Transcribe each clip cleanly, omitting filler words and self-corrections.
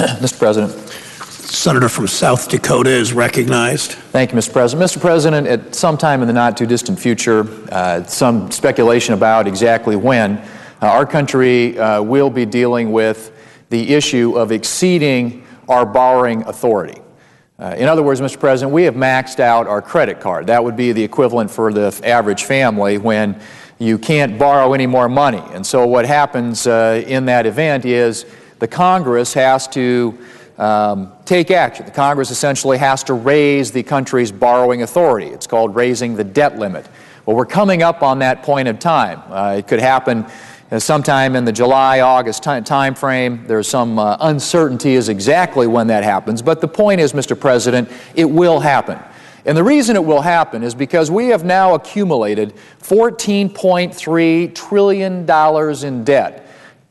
Mr. President. Senator from South Dakota is recognized. Thank you, Mr. President. Mr. President, at some time in the not-too-distant future, some speculation about exactly when, our country will be dealing with the issue of exceeding our borrowing authority. In other words, Mr. President, we have maxed out our credit card. That would be the equivalent for the average family when you can't borrow any more money. And so what happens in that event is the Congress has to take action. The Congress essentially has to raise the country's borrowing authority. It's called raising the debt limit. Well, we're coming up on that point in time. It could happen sometime in the July-August time frame. There's some uncertainty as exactly when that happens. But the point is, Mr. President, it will happen. And the reason it will happen is because we have now accumulated $14.3 trillion in debt.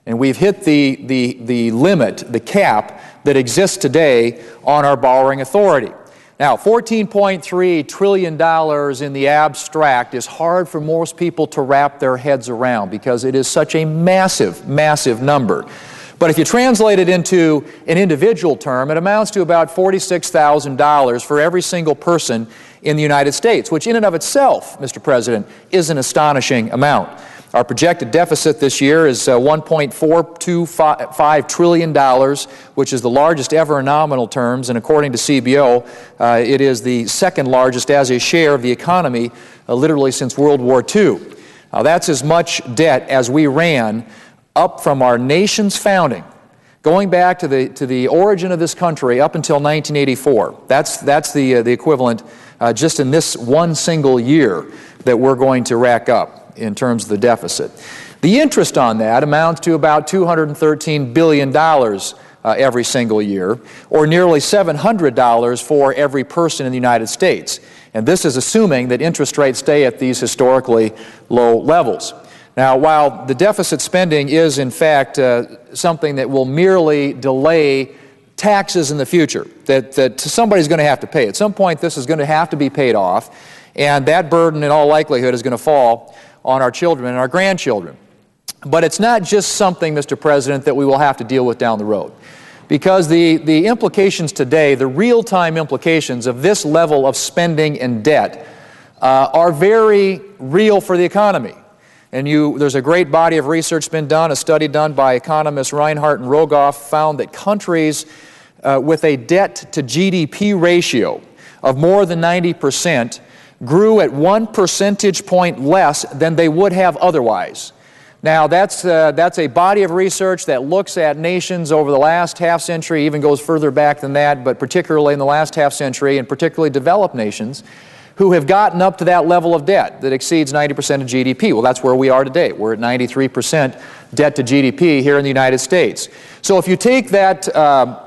And we've hit the limit, the cap, that exists today on our borrowing authority. Now, $14.3 trillion in the abstract is hard for most people to wrap their heads around because it is such a massive, massive number. But if you translate it into an individual term, it amounts to about $46,000 for every single person in the United States, which in and of itself, Mr. President, is an astonishing amount. Our projected deficit this year is $1.425 trillion, which is the largest ever in nominal terms, and according to CBO, it is the second largest as a share of the economy literally since World War II. Now, that's as much debt as we ran up from our nation's founding, going back to the origin of this country up until 1984. That's the equivalent just in this one single year that we're going to rack up in terms of the deficit. The interest on that amounts to about $213 billion every single year, or nearly $700 for every person in the United States. And this is assuming that interest rates stay at these historically low levels. Now, while the deficit spending is, in fact, something that will merely delay taxes in the future, that somebody's going to have to pay. At some point, this is going to have to be paid off, and that burden, in all likelihood, is going to fall on our children and our grandchildren. But it's not just something, Mr. President, that we will have to deal with down the road. Because the implications today, the real-time implications of this level of spending and debt are very real for the economy. And there's a great body of research been done, a study done by economists Reinhardt and Rogoff found that countries with a debt-to-GDP ratio of more than 90% grew at 1 percentage point less than they would have otherwise. Now, that's a body of research that looks at nations over the last half century, even goes further back than that, but particularly in the last half century, and particularly developed nations, who have gotten up to that level of debt that exceeds 90% of GDP. Well, that's where we are today. We're at 93% debt to GDP here in the United States. So if you take that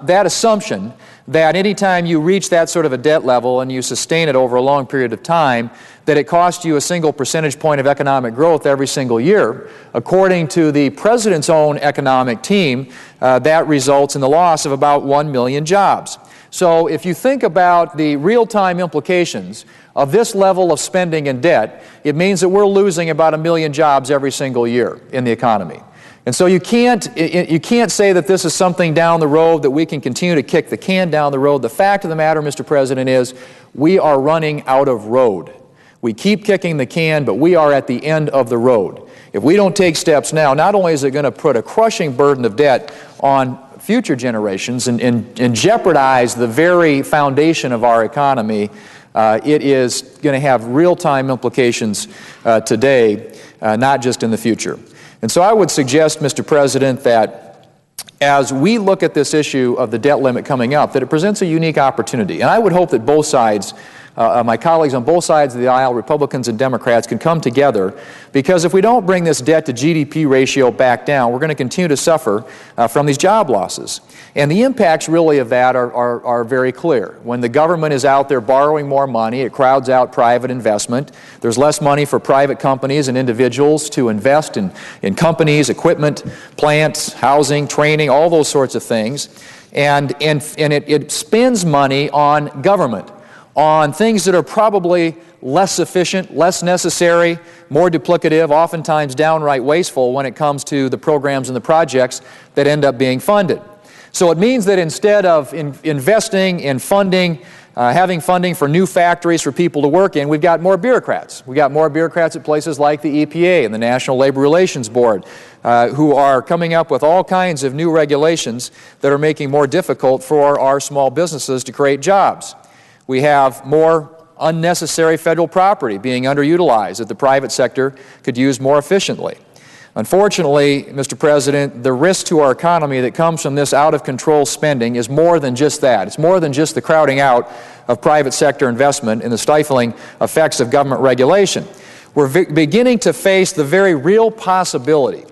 assumption that anytime you reach that sort of a debt level and you sustain it over a long period of time, that it costs you a single percentage point of economic growth every single year, according to the President's own economic team, that results in the loss of about 1 million jobs. So if you think about the real-time implications of this level of spending and debt, it means that we're losing about 1 million jobs every single year in the economy. And so you can't say that this is something down the road that we can continue to kick the can down the road. The fact of the matter, Mr. President, is we are running out of road. We keep kicking the can, but we are at the end of the road. If we don't take steps now, not only is it going to put a crushing burden of debt on future generations and jeopardize the very foundation of our economy, it is going to have real-time implications today, not just in the future. And so I would suggest, Mr. President, that as we look at this issue of the debt limit coming up, that it presents a unique opportunity. And I would hope that both sides, my colleagues on both sides of the aisle, Republicans and Democrats, can come together, because if we don't bring this debt to GDP ratio back down, we're going to continue to suffer from these job losses. And the impacts really of that are very clear. When the government is out there borrowing more money, it crowds out private investment. There's less money for private companies and individuals to invest in companies, equipment, plants, housing, training, all those sorts of things. And it spends money on government, on things that are probably less efficient, less necessary, more duplicative, oftentimes downright wasteful when it comes to the programs and the projects that end up being funded. So it means that instead of investing in funding, having funding for new factories for people to work in, we've got more bureaucrats. We've got more bureaucrats at places like the EPA and the National Labor Relations Board who are coming up with all kinds of new regulations that are making more difficult for our small businesses to create jobs. We have more unnecessary federal property being underutilized that the private sector could use more efficiently. Unfortunately, Mr. President, the risk to our economy that comes from this out-of-control spending is more than just that. It's more than just the crowding out of private sector investment and the stifling effects of government regulation. We're beginning to face the very real possibility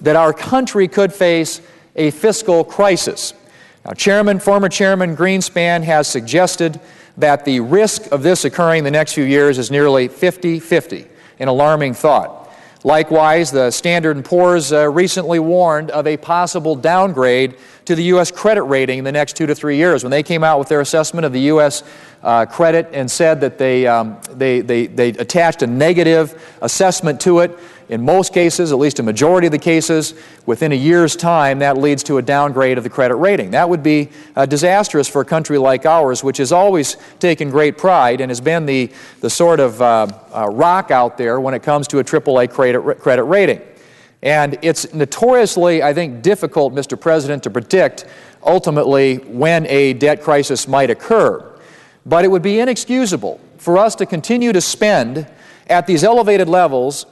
that our country could face a fiscal crisis. Now, former Chairman Greenspan has suggested that the risk of this occurring in the next few years is nearly 50-50, an alarming thought. Likewise, the Standard & Poor's recently warned of a possible downgrade to the U.S. credit rating in the next 2 to 3 years. When they came out with their assessment of the U.S. Credit and said that they attached a negative assessment to it, in most cases, at least a majority of the cases, within a year's time, that leads to a downgrade of the credit rating. That would be disastrous for a country like ours, which has always taken great pride and has been the sort of rock out there when it comes to a AAA credit rating. And it's notoriously, I think, difficult, Mr. President, to predict ultimately when a debt crisis might occur. But it would be inexcusable for us to continue to spend at these elevated levels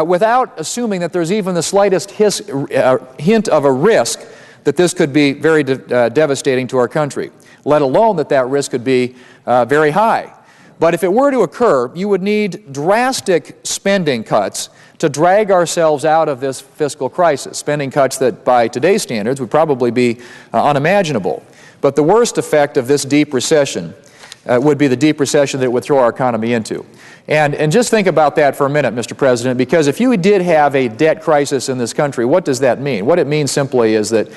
without assuming that there's even the slightest hint of a risk that this could be very devastating to our country, let alone that that risk could be very high. But if it were to occur, you would need drastic spending cuts to drag ourselves out of this fiscal crisis, spending cuts that by today's standards would probably be unimaginable. But the worst effect of this deep recession would be the deep recession that it would throw our economy into. And just think about that for a minute, Mr. President, because if you did have a debt crisis in this country, what does that mean? What it means simply is that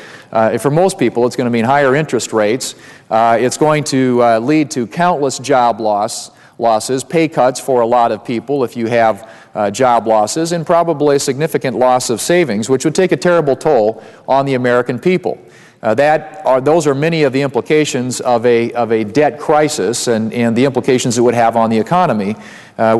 for most people, it's going to mean higher interest rates. It's going to lead to countless job losses, pay cuts for a lot of people if you have job losses, and probably a significant loss of savings, which would take a terrible toll on the American people. Those are many of the implications of a debt crisis and the implications it would have on the economy,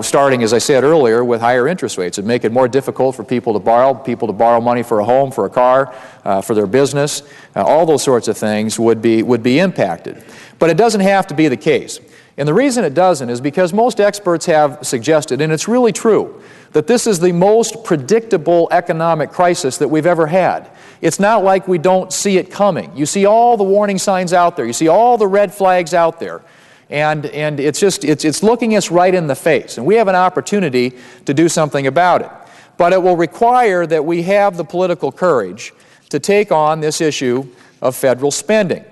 starting, as I said earlier, with higher interest rates. It would make it more difficult for people to borrow money for a home, for a car, for their business. All those sorts of things would be impacted. But it doesn't have to be the case. And the reason it doesn't is because most experts have suggested, and it's really true, that this is the most predictable economic crisis that we've ever had. It's not like we don't see it coming. You see all the warning signs out there. You see all the red flags out there. And it's looking us right in the face. And we have an opportunity to do something about it. But it will require that we have the political courage to take on this issue of federal spending.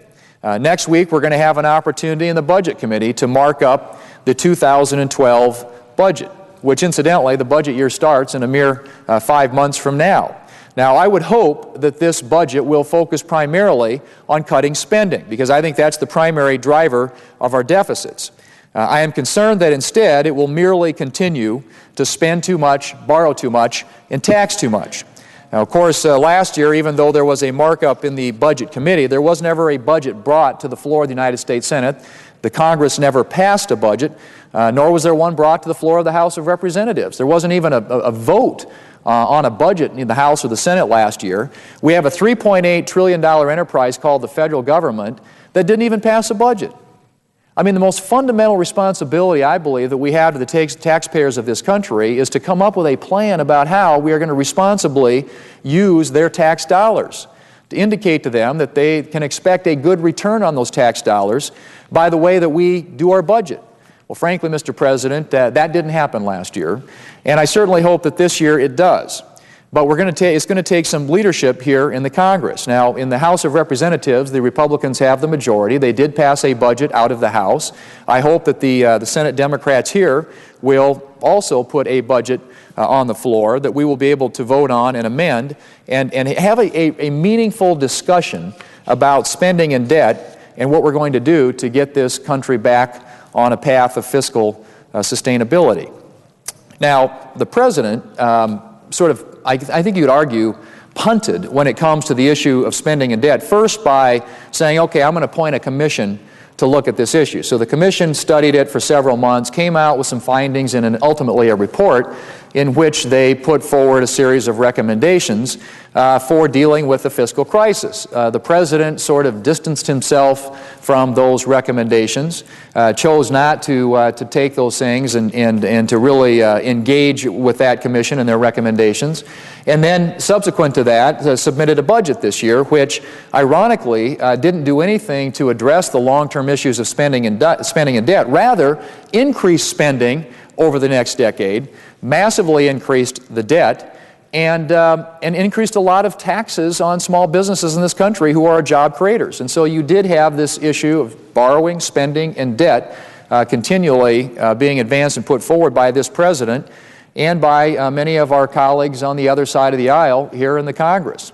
Next week, we're going to have an opportunity in the Budget Committee to mark up the 2012 budget, which incidentally, the budget year starts in a mere 5 months from now. Now, I would hope that this budget will focus primarily on cutting spending, because I think that's the primary driver of our deficits. I am concerned that instead it will merely continue to spend too much, borrow too much, and tax too much. Now, of course, last year, even though there was a markup in the Budget Committee, there was never a budget brought to the floor of the United States Senate. The Congress never passed a budget, nor was there one brought to the floor of the House of Representatives. There wasn't even a vote on a budget in the House or the Senate last year. We have a $3.8 trillion enterprise called the federal government that didn't even pass a budget. I mean, the most fundamental responsibility, I believe, that we have to the taxpayers of this country is to come up with a plan about how we are going to responsibly use their tax dollars, to indicate to them that they can expect a good return on those tax dollars by the way that we do our budget. Well, frankly, Mr. President, that didn't happen last year, and I certainly hope that this year it does. But it's going to take some leadership here in the Congress. Now, in the House of Representatives, the Republicans have the majority. They did pass a budget out of the House. I hope that the Senate Democrats here will also put a budget on the floor that we will be able to vote on and amend and have a meaningful discussion about spending and debt and what we're going to do to get this country back on a path of fiscal sustainability. Now, the President I think you would argue, punted when it comes to the issue of spending and debt. First by saying, okay, I'm going to appoint a commission to look at this issue. So the commission studied it for several months, came out with some findings and ultimately a report in which they put forward a series of recommendations for dealing with the fiscal crisis. The president sort of distanced himself from those recommendations, chose not to take those things and to really engage with that commission and their recommendations. And then subsequent to that, submitted a budget this year, which ironically didn't do anything to address the long-term issues of spending and debt. Rather, increased spending over the next decade, massively increased the debt, and increased a lot of taxes on small businesses in this country who are job creators. And so you did have this issue of borrowing, spending, and debt continually being advanced and put forward by this president and by many of our colleagues on the other side of the aisle here in the Congress.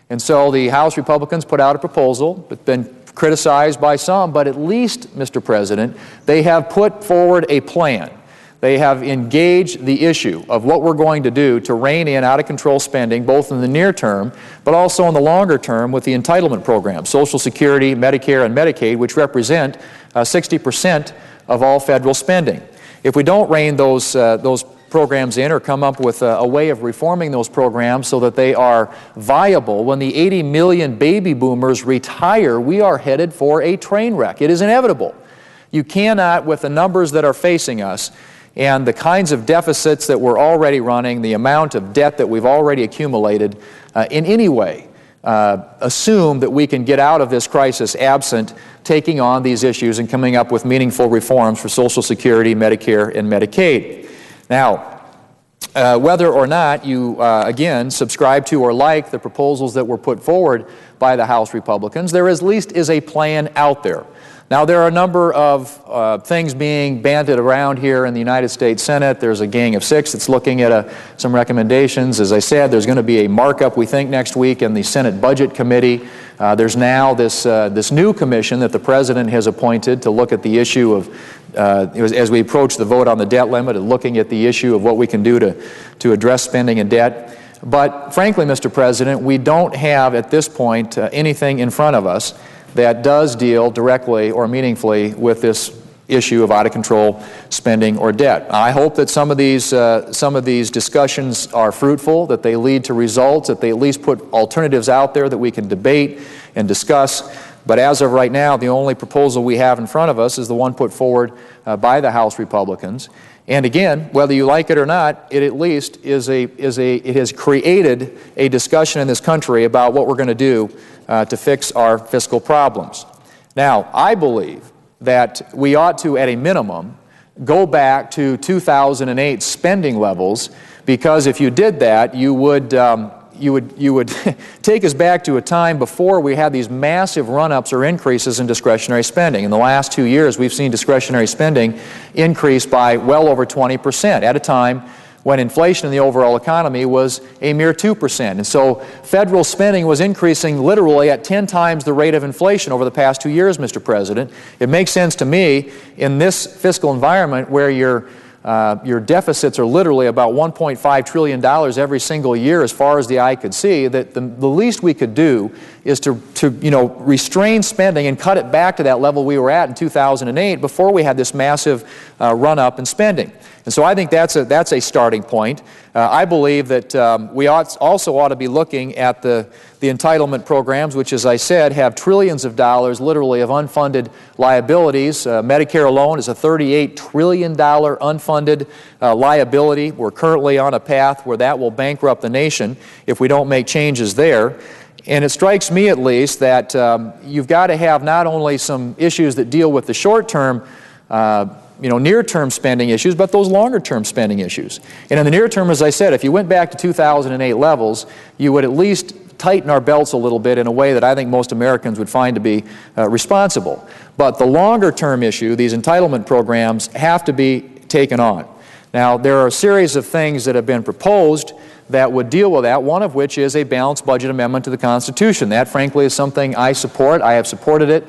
And so the House Republicans put out a proposal. It's been criticized by some, but at least, Mr. President, they have put forward a plan. They have engaged the issue of what we're going to do to rein in out-of-control spending, both in the near term, but also in the longer term with the entitlement programs, Social Security, Medicare, and Medicaid, which represent 60% of all federal spending. If we don't rein those programs in or come up with a way of reforming those programs so that they are viable, when the 80 million baby boomers retire, we are headed for a train wreck. It is inevitable. You cannot, with the numbers that are facing us, and the kinds of deficits that we're already running, the amount of debt that we've already accumulated, in any way assume that we can get out of this crisis absent taking on these issues and coming up with meaningful reforms for Social Security, Medicare, and Medicaid. Now, whether or not you, again, subscribe to or like the proposals that were put forward by the House Republicans, there at least is a plan out there. Now, there are a number of things being bandied around here in the United States Senate. There's a gang of six that's looking at some recommendations. As I said, there's going to be a markup, we think, next week in the Senate Budget Committee. There's now this new commission that the President has appointed to look at the issue of, as we approach the vote on the debt limit, and looking at the issue of what we can do to address spending and debt. But frankly, Mr. President, we don't have at this point anything in front of us that does deal directly or meaningfully with this issue of out-of-control spending or debt. I hope that some of these discussions are fruitful, that they lead to results, that they at least put alternatives out there that we can debate and discuss. But as of right now, the only proposal we have in front of us is the one put forward by the House Republicans. And again, whether you like it or not, it at least it has created a discussion in this country about what we're going to do to fix our fiscal problems. Now, I believe that we ought to, at a minimum, go back to 2008 spending levels, because if you did that, you would take us back to a time before we had these massive run-ups or increases in discretionary spending. In the last 2 years, we've seen discretionary spending increase by well over 20% at a time when inflation in the overall economy was a mere 2%. And so federal spending was increasing literally at 10 times the rate of inflation over the past 2 years, Mr. President. It makes sense to me in this fiscal environment where your deficits are literally about $1.5 trillion every single year as far as the eye could see, that the least we could do is to restrain spending and cut it back to that level we were at in 2008 before we had this massive run-up in spending. And so I think that's a starting point. I believe that we also ought to be looking at the entitlement programs, which, as I said, have trillions of dollars literally of unfunded liabilities. Medicare alone is a $38 trillion unfunded liability. We're currently on a path where that will bankrupt the nation if we don't make changes there. And it strikes me, at least, that you've got to have not only some issues that deal with the short-term near-term spending issues, but those longer-term spending issues. And in the near term, as I said, if you went back to 2008 levels, you would at least tighten our belts a little bit in a way that I think most Americans would find to be responsible. But the longer-term issue, these entitlement programs, have to be taken on. Now, there are a series of things that have been proposed that would deal with that, one of which is a balanced budget amendment to the Constitution. That, frankly, is something I support. I have supported it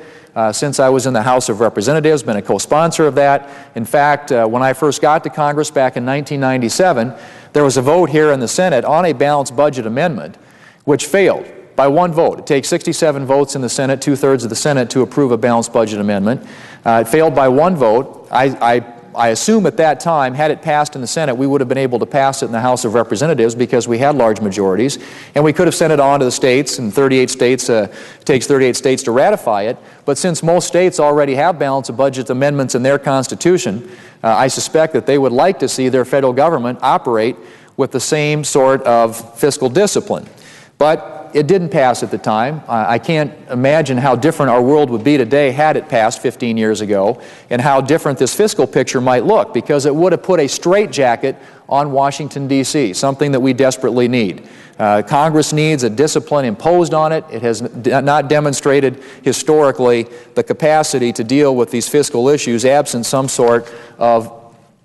since I was in the House of Representatives, been a co-sponsor of that. In fact, when I first got to Congress back in 1997, there was a vote here in the Senate on a balanced budget amendment, which failed by one vote. It takes 67 votes in the Senate, 2/3 of the Senate, to approve a balanced budget amendment. It failed by one vote. I assume at that time, had it passed in the Senate, we would have been able to pass it in the House of Representatives because we had large majorities, and we could have sent it on to the states, and 38 states, it takes 38 states to ratify it. But since most states already have balanced budget amendments in their constitution, I suspect that they would like to see their federal government operate with the same sort of fiscal discipline. But it didn't pass at the time. I can't imagine how different our world would be today had it passed 15 years ago, and how different this fiscal picture might look, because it would have put a straitjacket on Washington, D.C., something that we desperately need. Congress needs a discipline imposed on it. It has not demonstrated historically the capacity to deal with these fiscal issues absent some sort of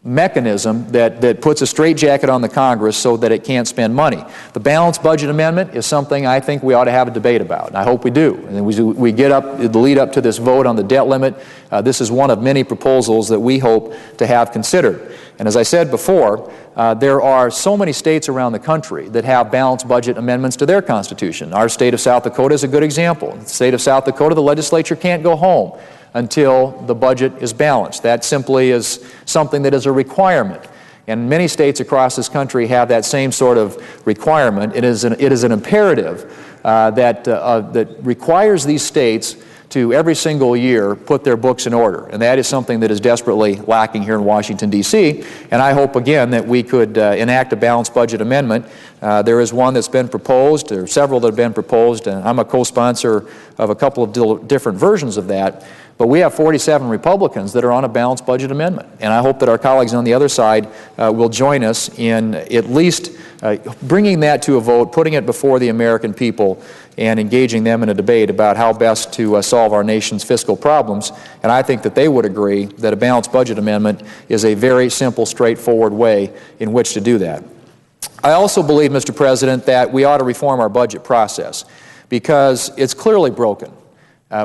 mechanism that puts a straitjacket on the Congress so that it can't spend money. The balanced budget amendment is something I think we ought to have a debate about, and I hope we do. And we get up, the lead up to this vote on the debt limit. This is one of many proposals that we hope to have considered. And as I said before, there are so many states around the country that have balanced budget amendments to their constitution. Our state of South Dakota is a good example. In the state of South Dakota, the legislature can't go home until the budget is balanced. That simply is something that is a requirement. And many states across this country have that same sort of requirement. It is an imperative that requires these states to every single year put their books in order. And that is something that is desperately lacking here in Washington, D.C. And I hope, again, that we could enact a balanced budget amendment. There is one that's been proposed. There are several that have been proposed, and I'm a co-sponsor of a couple of different versions of that. But we have 47 Republicans that are on a balanced budget amendment. And I hope that our colleagues on the other side will join us in at least bringing that to a vote, putting it before the American people, and engaging them in a debate about how best to solve our nation's fiscal problems. And I think that they would agree that a balanced budget amendment is a very simple, straightforward way in which to do that. I also believe, Mr. President, that we ought to reform our budget process because it's clearly broken.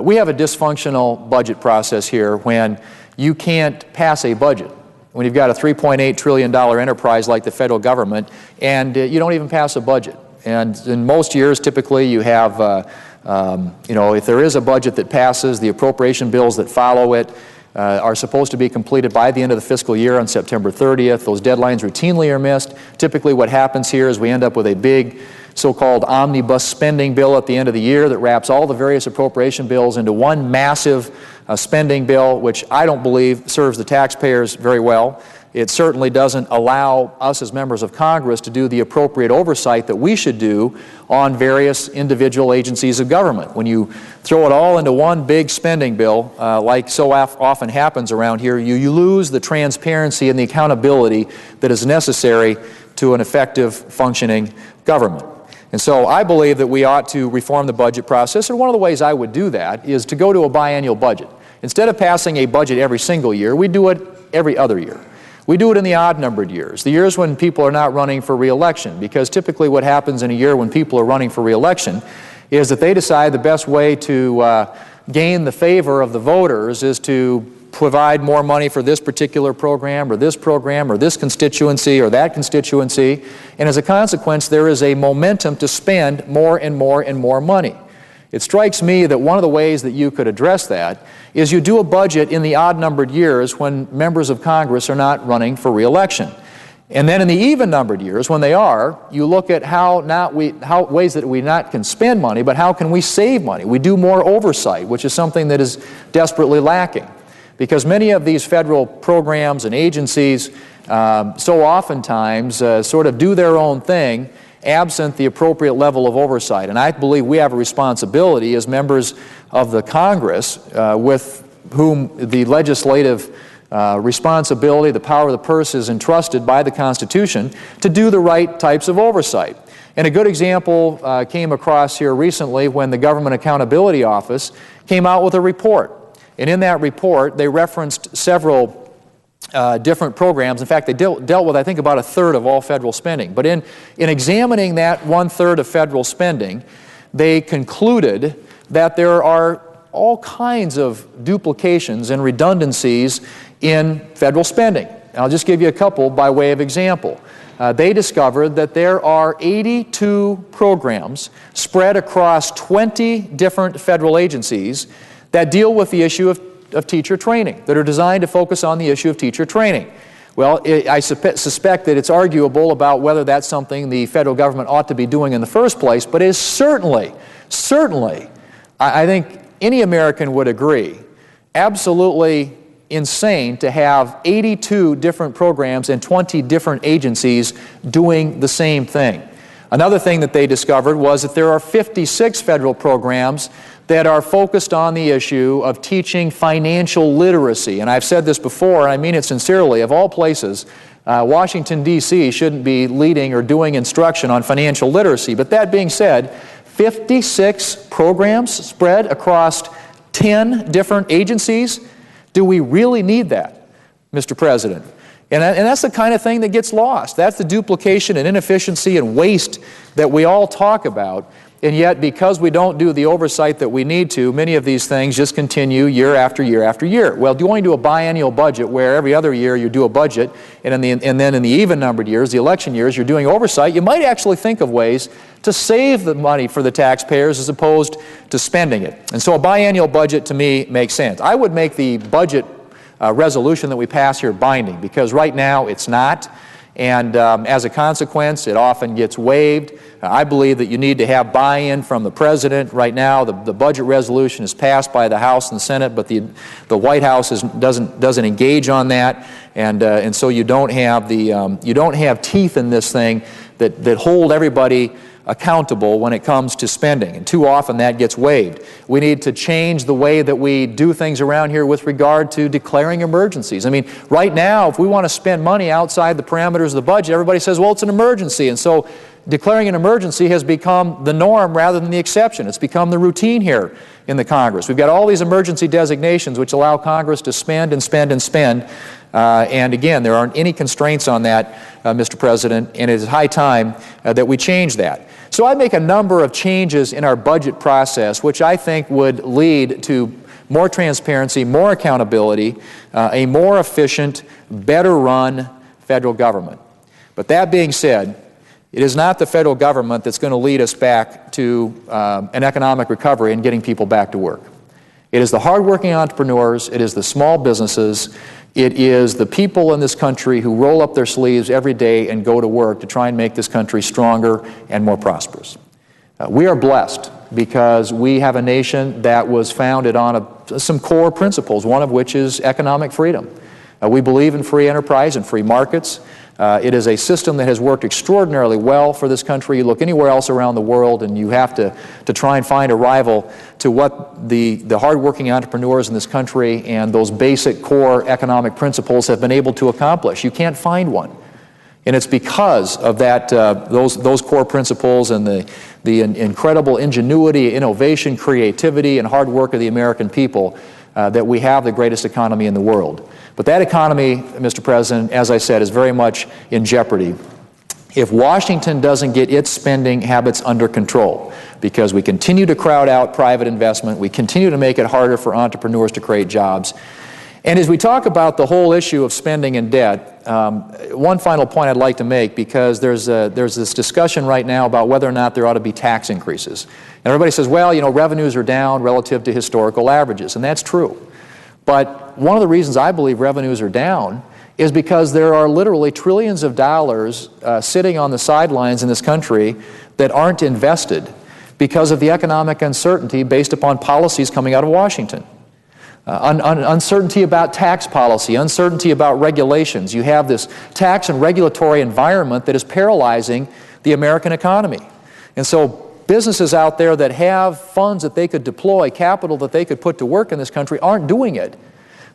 We have a dysfunctional budget process here when you can't pass a budget, when you've got a $3.8 trillion enterprise like the federal government, and you don't even pass a budget. And in most years, typically, you have, if there is a budget that passes, the appropriation bills that follow it are supposed to be completed by the end of the fiscal year on September 30th. Those deadlines routinely are missed. Typically, what happens here is we end up with a big so-called omnibus spending bill at the end of the year that wraps all the various appropriation bills into one massive spending bill, which I don't believe serves the taxpayers very well. It certainly doesn't allow us as members of Congress to do the appropriate oversight that we should do on various individual agencies of government. When you throw it all into one big spending bill, like so often happens around here, you lose the transparency and the accountability that is necessary to an effective functioning government. And so I believe that we ought to reform the budget process, and one of the ways I would do that is to go to a biennial budget. Instead of passing a budget every single year, we do it every other year. We do it in the odd-numbered years, the years when people are not running for re-election, because typically what happens in a year when people are running for re-election is that they decide the best way to gain the favor of the voters is to provide more money for this particular program or this constituency or that constituency, and as a consequence there is a momentum to spend more and more and more money. It strikes me that one of the ways that you could address that is you do a budget in the odd-numbered years when members of Congress are not running for re-election. And then in the even-numbered years, when they are, you look at ways that we not can spend money, but how can we save money? We do more oversight, which is something that is desperately lacking. Because many of these federal programs and agencies so oftentimes sort of do their own thing absent the appropriate level of oversight. And I believe we have a responsibility as members of the Congress with whom the legislative responsibility, the power of the purse is entrusted by the Constitution to do the right types of oversight. And a good example came across here recently when the Government Accountability Office came out with a report. And in that report, they referenced several different programs. In fact, they dealt with, I think, about a third of all federal spending. But in examining that one-third of federal spending, they concluded that there are all kinds of duplications and redundancies in federal spending. And I'll just give you a couple by way of example. they discovered that there are 82 programs spread across 20 different federal agencies that deal with the issue of teacher training, that are designed to focus on the issue of teacher training. Well, I suspect that it's arguable about whether that's something the federal government ought to be doing in the first place, but it is certainly, I think any American would agree, absolutely insane to have 82 different programs and 20 different agencies doing the same thing. Another thing that they discovered was that there are 56 federal programs that are focused on the issue of teaching financial literacy. And I've said this before, and I mean it sincerely, of all places, Washington, D.C. shouldn't be leading or doing instruction on financial literacy. But that being said, 56 programs spread across 10 different agencies. Do we really need that, Mr. President? And that's the kind of thing that gets lost. That's the duplication and inefficiency and waste that we all talk about. And yet, because we don't do the oversight that we need to, many of these things just continue year after year after year. Well, going to a biennial budget where every other year you do a budget, and then in the even-numbered years, the election years, you're doing oversight, you might actually think of ways to save the money for the taxpayers as opposed to spending it. And so a biennial budget, to me, makes sense. I would make the budget resolution that we pass here binding, because right now it's not. And as a consequence, it often gets waived. I believe that you need to have buy-in from the President. Right now, the budget resolution is passed by the House and the Senate, but the White House doesn't engage on that, and so you don't have you don't have teeth in this thing that hold everybody accountable when it comes to spending, and too often that gets waived. We need to change the way that we do things around here with regard to declaring emergencies. I mean, right now, if we want to spend money outside the parameters of the budget, everybody says, well, it's an emergency, and so declaring an emergency has become the norm rather than the exception. It's become the routine here in the Congress. We've got all these emergency designations which allow Congress to spend and spend and spend. And again, there aren't any constraints on that, Mr. President, and it is high time that we change that. So I make a number of changes in our budget process which I think would lead to more transparency, more accountability, a more efficient, better run federal government. But that being said, it is not the federal government that's going to lead us back to an economic recovery and getting people back to work. It is the hardworking entrepreneurs, it is the small businesses, it is the people in this country who roll up their sleeves every day and go to work to try and make this country stronger and more prosperous. We are blessed because we have a nation that was founded on some core principles, one of which is economic freedom. We believe in free enterprise and free markets. It is a system that has worked extraordinarily well for this country. You look anywhere else around the world and you have to try and find a rival to what the hardworking entrepreneurs in this country and those basic core economic principles have been able to accomplish. You can't find one. And it's because of that, those core principles and the incredible ingenuity, innovation, creativity, and hard work of the American people that we have the greatest economy in the world. But that economy, Mr. President, as I said, is very much in jeopardy if Washington doesn't get its spending habits under control, because we continue to crowd out private investment, we continue to make it harder for entrepreneurs to create jobs. And as we talk about the whole issue of spending and debt, one final point I'd like to make, because there's this discussion right now about whether or not there ought to be tax increases. And everybody says, well, you know, revenues are down relative to historical averages, and that's true. But one of the reasons I believe revenues are down is because there are literally trillions of dollars sitting on the sidelines in this country that aren't invested because of the economic uncertainty based upon policies coming out of Washington. Uncertainty about tax policy, uncertainty about regulations. You have this tax and regulatory environment that is paralyzing the American economy. And so businesses out there that have funds that they could deploy, capital that they could put to work in this country, aren't doing it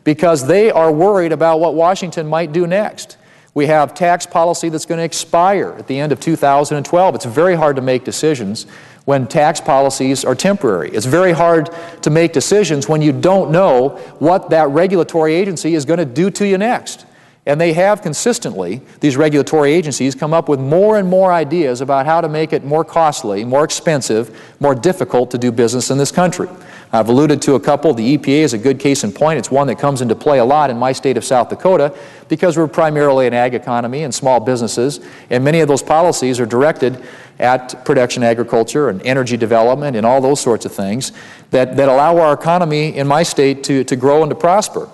because they are worried about what Washington might do next. We have tax policy that's going to expire at the end of 2012. It's very hard to make decisions when tax policies are temporary. It's very hard to make decisions when you don't know what that regulatory agency is going to do to you next. And they have consistently, these regulatory agencies, come up with more and more ideas about how to make it more costly, more expensive, more difficult to do business in this country. I've alluded to a couple. The EPA is a good case in point. It's one that comes into play a lot in my state of South Dakota because we're primarily an ag economy and small businesses, and many of those policies are directed at production agriculture and energy development and all those sorts of things that allow our economy in my state to grow and to prosper.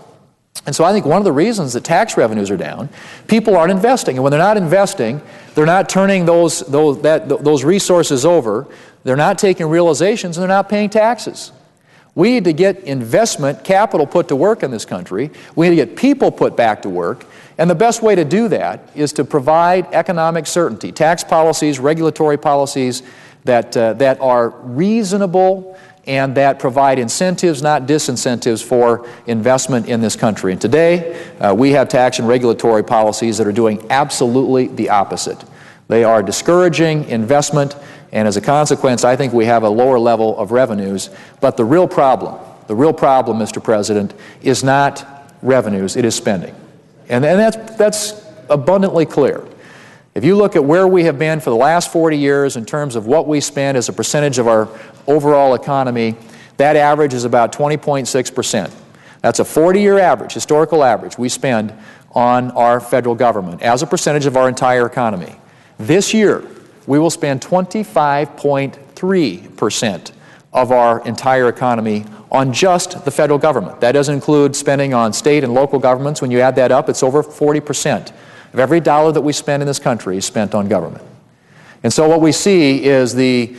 And so I think one of the reasons that tax revenues are down, people aren't investing. And when they're not investing, they're not turning those resources over, they're not taking realizations, and they're not paying taxes. We need to get investment capital put to work in this country. We need to get people put back to work. And the best way to do that is to provide economic certainty, tax policies, regulatory policies that are reasonable and that provide incentives, not disincentives, for investment in this country. And today, we have tax and regulatory policies that are doing absolutely the opposite. They are discouraging investment, and as a consequence, I think we have a lower level of revenues. But the real problem, Mr. President, is not revenues, it is spending. And that's abundantly clear. If you look at where we have been for the last 40 years in terms of what we spend as a percentage of our overall economy, that average is about 20.6%. That's a 40-year average, historical average, we spend on our federal government as a percentage of our entire economy. This year, we will spend 25.3% of our entire economy on just the federal government. That doesn't include spending on state and local governments. When you add that up, it's over 40% of every dollar that we spend in this country is spent on government. And so what we see is the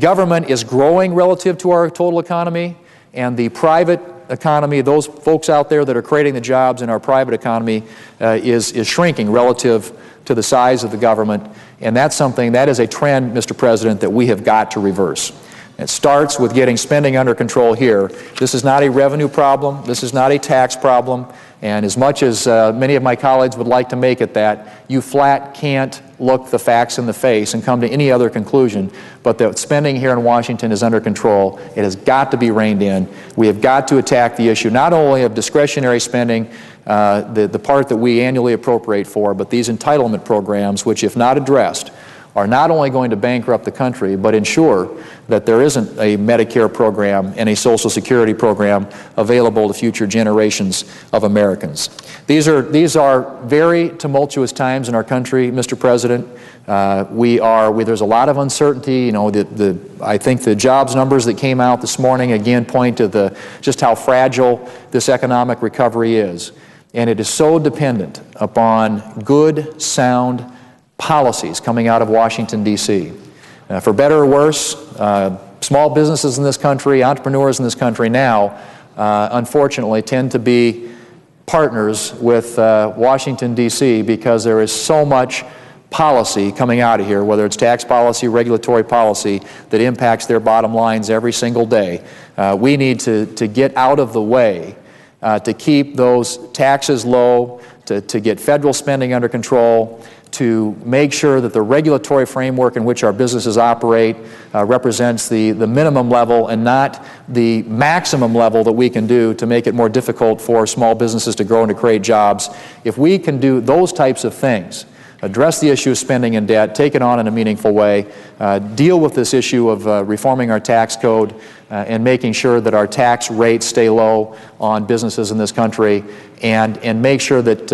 government is growing relative to our total economy, and the private economy, those folks out there that are creating the jobs in our private economy, is shrinking relative to the size of the government. And that is a trend, Mr. President, that we have got to reverse. It starts with getting spending under control here. This is not a revenue problem. This is not a tax problem. And as much as many of my colleagues would like to make it that, you flat can't look the facts in the face and come to any other conclusion but that spending here in Washington is under control. It has got to be reined in. We have got to attack the issue not only of discretionary spending, the part that we annually appropriate for, but these entitlement programs, which, if not addressed, are not only going to bankrupt the country, but ensure that there isn't a Medicare program and a Social Security program available to future generations of Americans. These are very tumultuous times in our country, Mr. President. There's a lot of uncertainty. You know, I think the jobs numbers that came out this morning again point to just how fragile this economic recovery is. And it is so dependent upon good, sound policies coming out of Washington, D.C. For better or worse, small businesses in this country, entrepreneurs in this country now, unfortunately, tend to be partners with Washington, D.C. because there is so much policy coming out of here, whether it's tax policy, regulatory policy, that impacts their bottom lines every single day. We need to get out of the way to keep those taxes low, to get federal spending under control, to make sure that the regulatory framework in which our businesses operate represents the minimum level and not the maximum level that we can do to make it more difficult for small businesses to grow and to create jobs. If we can do those types of things, address the issue of spending and debt, take it on in a meaningful way, deal with this issue of reforming our tax code and making sure that our tax rates stay low on businesses in this country, and make sure that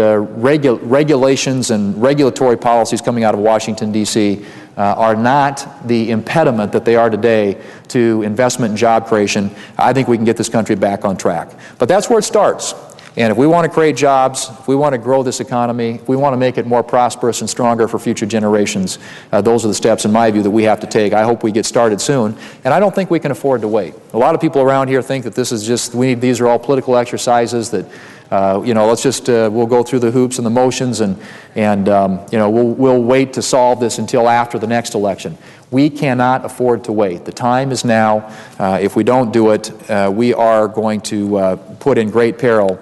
regulations and regulatory policies coming out of Washington, D.C. Are not the impediment that they are today to investment and job creation. I think we can get this country back on track. But that's where it starts. And if we want to create jobs, if we want to grow this economy, if we want to make it more prosperous and stronger for future generations, those are the steps, in my view, that we have to take. I hope we get started soon, and I don't think we can afford to wait. A lot of people around here think that this is just, these are all political exercises that, let's just, we'll go through the hoops and the motions and we'll wait to solve this until after the next election. We cannot afford to wait. The time is now. If we don't do it, we are going to put in great peril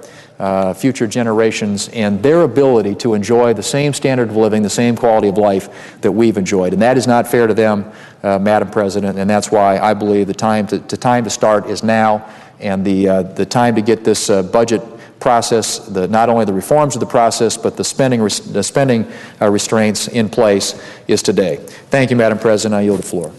future generations and their ability to enjoy the same standard of living, the same quality of life that we've enjoyed. And that is not fair to them, Madam President, and that's why I believe the time to start is now, and the time to get this budget process, not only the reforms of the process, but the spending restraints in place is today. Thank you, Madam President. I yield the floor.